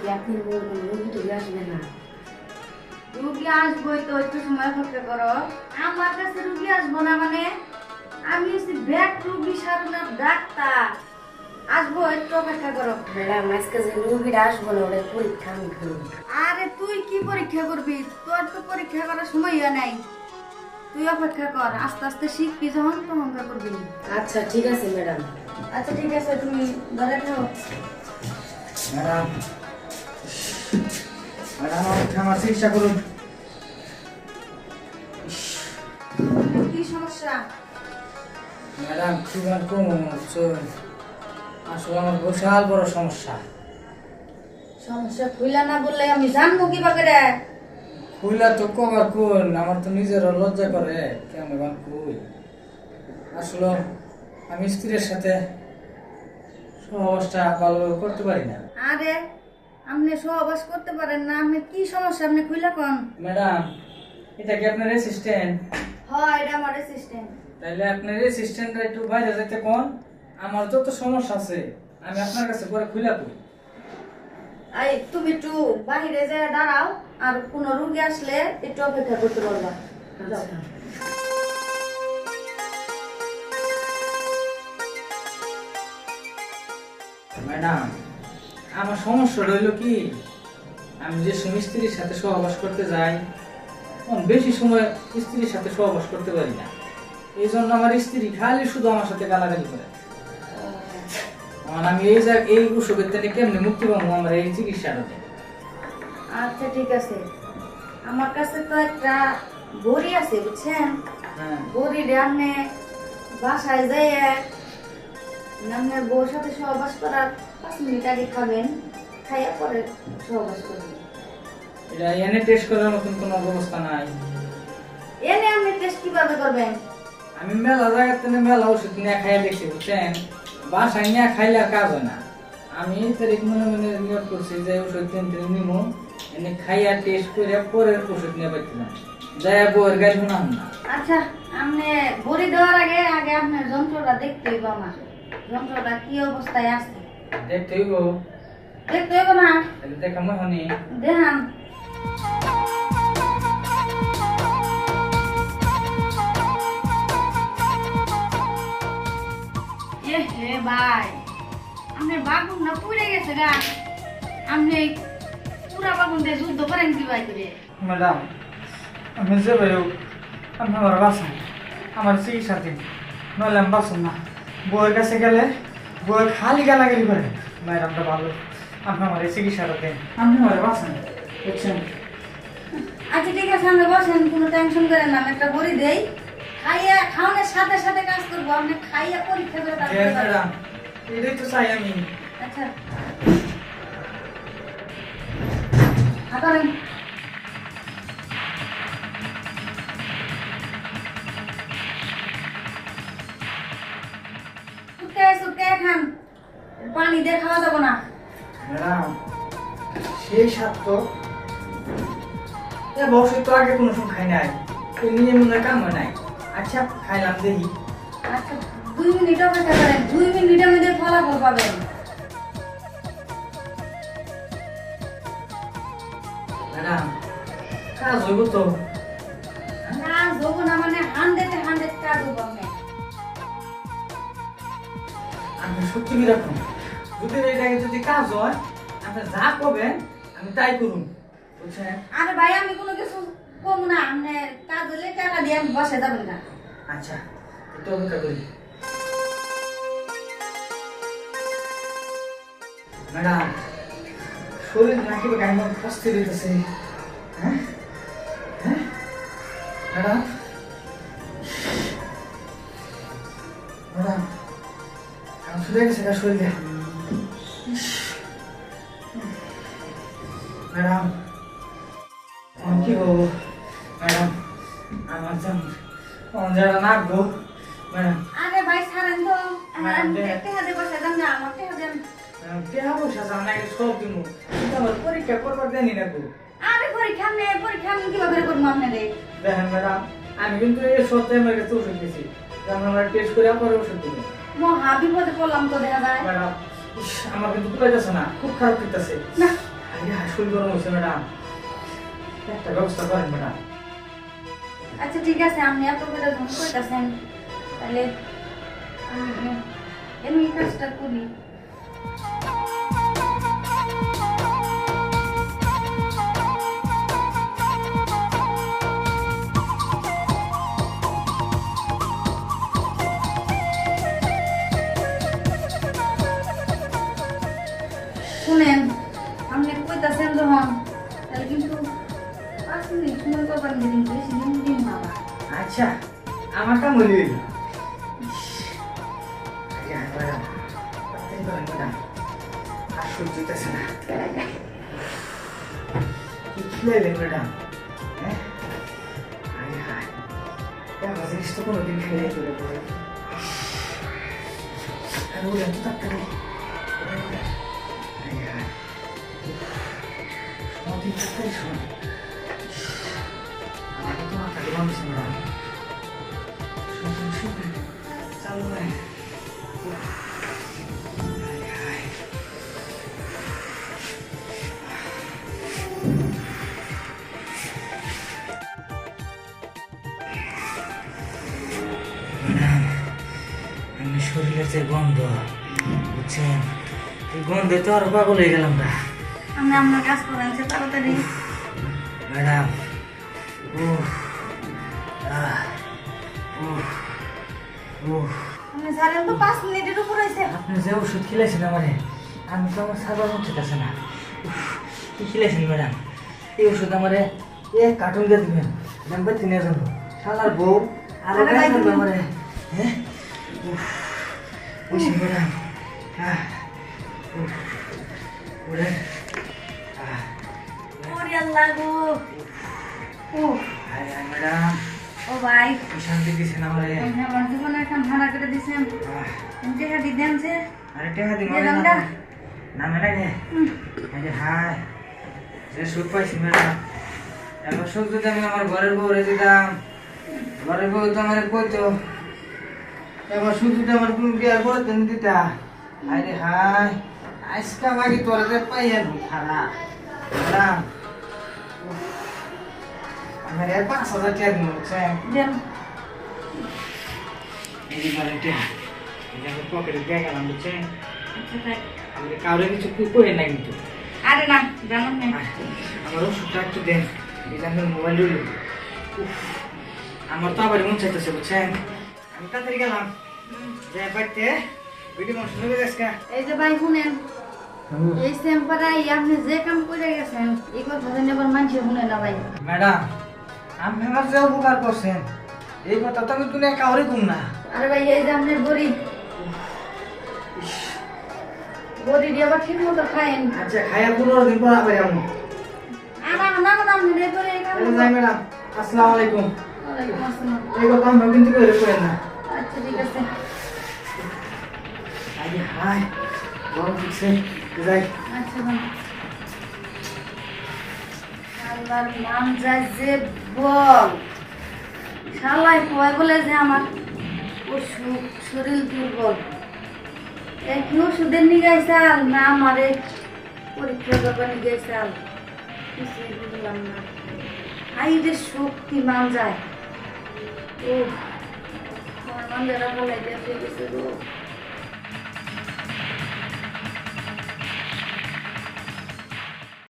কি আপনি বলবেন রোগী টুগী আসবে না? রুগী আসবোই তো, একটু সময় অপেক্ষা করো। আমার কাছে রুগী আসবো না মানে? আমি হচ্ছি ব্যাক রুগী সারানোর ডাক্তার। আসবো, একটু অপেক্ষা করো। ম্যাডাম আজকে যে রোগীটা আসবো না ওটা পরীক্ষা আমি করবো। আরে তুই কি পরীক্ষা করবি? তোর তো পরীক্ষা করার সময় নাই। তুই অপেক্ষা কর, আস্তে আস্তে শিখবি যখন তখন করবি। আচ্ছা ঠিক আছে ম্যাডাম। আচ্ছা ঠিক আছে, তুমি ধরে থাকো। ম্যাডাম ম্যাডাম আমার চিকিৎসা করুন। কি সমস্যা? ম্যাডাম খুব আর কম হচ্ছে, আসলে আমার বিশাল বড় সমস্যা। সমস্যা খুইলা না বললে আমি জানবো কিভাবে রে? খুইলা তো কবার কোন, আমার তো নিজেরও লজ্জা করে কেমন গান কই। আসলে আমি স্ত্রীর সাথে সহবাসটা ভালোভাবে করতে পারি না। আরে আপনি সহবাস করতে পারেন না, আপনি কি সমস্যা আপনি খুইলা কোন? ম্যাডাম এটা কি আপনার অ্যাসিস্ট্যান্ট? হয় এটা আমার অ্যাসিস্ট্যান্ট। তাইলে আপনার অ্যাসিস্ট্যান্টরা একটু বাইরে যেতে কোন, আমার যত সমস্যা আছে আমি আপনার কাছে পরে খুইলা কই। এই তুমি একটু বাইরে যেয়ে দাঁড়াও, আর কোন রোগী আসলে একটু অপেক্ষা করতে বলবা। যাও। আচ্ছা। ম্যাডাম আমার সমস্যা রইল কি, আমি যে সময় স্ত্রীর সাথে সহবাস করতে যাই তখন বেশি সময় স্ত্রীর সাথে সহবাস করতে পারি না। এই জন্য আমার স্ত্রী খালি শুধু আমার সাথে গালাগালি করে। আমি এই অসুখের থেকে কেমনি মুক্তি পাবো, আমার এই চিকিৎসাটা দেন। আচ্ছা ঠিক আছে, আমার কাছে তো একটা বড়ি আছে বুঝছেন। হ্যাঁ বড়ি রে আপনি বাসায় যেয়ে আপনার বউর সাথে সহবাস করার 5 মিনিট আগে খাবেন, খাইয়া পরে সহবাস করবেন। এটা এনে টেস্ট করার মতন কোনো ব্যবস্থা নাই। এনে আপনি টেস্ট কিভাবে করবেন? আমি মেলা জায়গার থেকে মেলা ওষুধ নিয়ে খাইয়া দেখছি বুঝছেন, বাসায় নিয়ে খাইলে আর কাজ হয় না। আমি তারিখ মনে মনে নিয়োগ করছি যে ওষুধ কিনতে নিমো, এনে খাইয়া টেস্ট করে পরে ওষুধ নিয়ে পাইছিলাম, যাই বউয়ের গাড়ি শোনাম না। আচ্ছা আপনি বড়ি দেওয়ার আগে আগে আপনার যন্ত্রটা দেখতে হইব, আমার যন্ত্রটা কি অবস্থায় আছে দেখতে হইব, দেখতে হইব না? তাহলে দেখা মনে হনি। দেখান। হে ভাই, আপনি বাগুন না পুড়ে গেছে গা, আপনি পুরা বাগুন দিয়ে যুদ্ধ করেন কি ভাই করে? ম্যাডাম আমি যে ভাই আপনি আমার বাসন, আমার চিকিৎসা দিন, নইলে আমি বাসন না। বউয়ের কাছে গেলে বউয়ের খালি গালাগালি করে। ম্যাডামটা ভালো, আপনি আমার এই চিকিৎসাটা দেন, আপনি আমার বাসন বুঝছেন। আচ্ছা ঠিক আছে, আপনি বসেন, কোনো টেনশন করেন না, আমি একটা বড়ি দেই, খাইয়া খাওয়ানোর সাথে সাথে কাজ করবো, আপনি খাইয়া পরীক্ষা করে তারপরে যাবেন। ম্যাডাম এটাই তো চাই আমি। আচ্ছা হাতারেন। সুটকে সুটকে খান, পানি দিয়ে খাওয়া যাবো না। ম্যাডাম সেই স্বাদ তো বসে তো আগে কোনো সময় খাই নাই, তো নিয়ে মনে হয় কাম হয় নাই। আচ্ছা খাইলাম দেখি। আচ্ছা 2 মিনিট অপেক্ষা করেন, 2 মিনিটের মধ্যে ফলাফল পাবেন। ম্যাডাম কাজ হইব তো? কাজ হবো না মানে 100 কাজ হবো আপনার। আপনি সত্যি কি রাখুন, যদি এটাকে যদি কাজ হয় আপনি যা করবেন আমি তাই করুন বুঝছেন। আরে ভাই আমি কোনো কিছু কম না, আপনি কাজ হলে টাকা দিয়ে আমি বসে যাবেন না। আচ্ছা একটু অপেক্ষা করি। ম্যাডাম শরীর নাকি কেমন অস্থির হইতেছে। হ্যাঁ হ্যাঁ ম্যাডাম ম্যাডাম আমি শুয়ে গেছে গা শরীরে। ম্যাডাম আমি কি করবো ম্যাডাম, আমার যারা নাকবো ম্যাডাম। আরে ভাই ছাড়েন তো, ম্যাডাম, টেহা দিয়ে বসে যান না, আমার টেহা দেন। কেহা পয়সা চান না, সব দিব কিন্তু আমার পরীক্ষা করবার দেনি না গো। আরে পরীক্ষা আমি কিভাবে করবো আপনাদের? দেখেন ম্যাডাম আমি কিন্তু এই সপ্তাহে আমার কাছে ওষুধ দিয়েছি, আমরা টেস্ট করে পরে ওষুধ দেবো। মহা বিপদে পড়লাম তো দেখা যায়। ম্যাডাম আমার কিন্তু কুলাইতেছে না, খুব খারাপ লাগতেছে। না আগে হাসুল গরম হচ্ছে ম্যাডাম, একটা ব্যবস্থা করেন ম্যাডাম। আচ্ছা ঠিক আছে, আপনি এত করে ধন করতেছেন, তাহলে আমি এমনি কাজটা করি। শুনেন, আপনি কইতাছেন যখন, তাহলে কিন্তু 5 মিনিট সময় করবেন, কিন্তু বেশি দিন বাবা। আচ্ছা, আমার কাম হইল। আগে হাত ম্যাডাম, তাড়াতাড়ি করেন ম্যাডাম, আর সহ্য হইতেছে না। কি খিলাইলেন ম্যাডাম? হ্যাঁ, আরে হায়, এমন জিনিস তো কোনোদিন খাইলে চলে পড়ে। আর ওরা তো তাড়াতাড়ি শরীরের যে গন্ধ, বুঝছেন, এই গন্ধে তো আরো পাগল হয়ে গেলাম না। আপনি আপনার কাজ করেন, সে তাড়াতাড়ি। ম্যাডাম, আপনি জানেন তো 5 মিনিটের উপর হয়েছে। আপনি যে ওষুধ খেলেছেন আমারে, আমি তো আমার সাবার মধ্যে আছে না। কি খেলেছেন ম্যাডাম? এই ওষুধ আমারে এক কার্টুন দিয়ে দিবেন, নাম্বার 3 এর জন্য। শালার বউ আরো আরে ভাই, গায়ে আমারে। হ্যাঁ, বুঝছি ম্যাডাম। ওরে ওরে আল্লাহ গো। আরে ম্যাডাম, ও ভাই, কি শান্তি দিয়েছেন আমারে। আপনি আমার জীবনে একটা ভাড়া করে দিয়েছেন। টাকা দিতেন যে আরে টাকা দিন দিলাম না। না ম্যাডাম রে। আরে হায়, যে সুখ পাইছি ম্যাডাম, এবার সুখ যদি আমি আমার ঘরের বউ রে দিতাম, ঘরের বউ তো আমার কইতো, এবার সুখ যদি আমার কোনো বিয়ার করে দেন দিতা। আরে হায়, আজকা মাগি তোর যে পাইয়া খারাপ ম্যাডাম। আমার 5,000 টাকা দিন বুঝছেন, দেন। এই যে বারে টাকা এটা আমি পকেটে দিয়ে গেলাম বুঝছেন। আচ্ছা তাই। আমি কাউরে কিছু কই না কিন্তু। আরে না, জানেন না। আমার ওষুধটা একটু দেন, এই যে আমার মোবাইল রইল। আমার তো আবার মন চাইতেছে বুঝছেন, আমি তাড়াতাড়ি গেলাম যে বাড়িতে ভিডিও মানুষ লেগে যাচ্ছে। এই যে ভাই শুনেন, এই সেম্পারাই আপনি যে কাম করে গেছেন, এই কথা জানি আবার মানুষে শুনে না ভাই। ম্যাডাম, আপনি আমার যে উপকার করছেন, এই কথা তো আমি দুনিয়া কাউরে কম না। আরে ভাই, এই যে আপনার গরিব দিয়ে আবার ঠিক মতো খায়েন। আচ্ছা, খাইয়া 15 দিন পর আবার আমি আমার না না আপনি রে করে এই কাম। যাই ম্যাডাম, আসসালামু আলাইকুম। ওয়ালাইকুম আসসালাম। এই কথা আমি কিন্তু করেন না। আচ্ছা ঠিক আছে। আরে হায়, গরম উঠছে, যাই। আচ্ছা ভাই। আল্লাহর নাম যায় যে বল, শালাই কয় বলে যে আমার অসুখ, শরীর দুর্বল। কি ওষুধের নিগাইছাল না আমারে পরীক্ষা করবার নিগাইছাল, কিছুই বুঝলাম না। আই যে শক্তি মান যায়, ও আমার মান যারা বলে গেছে গো।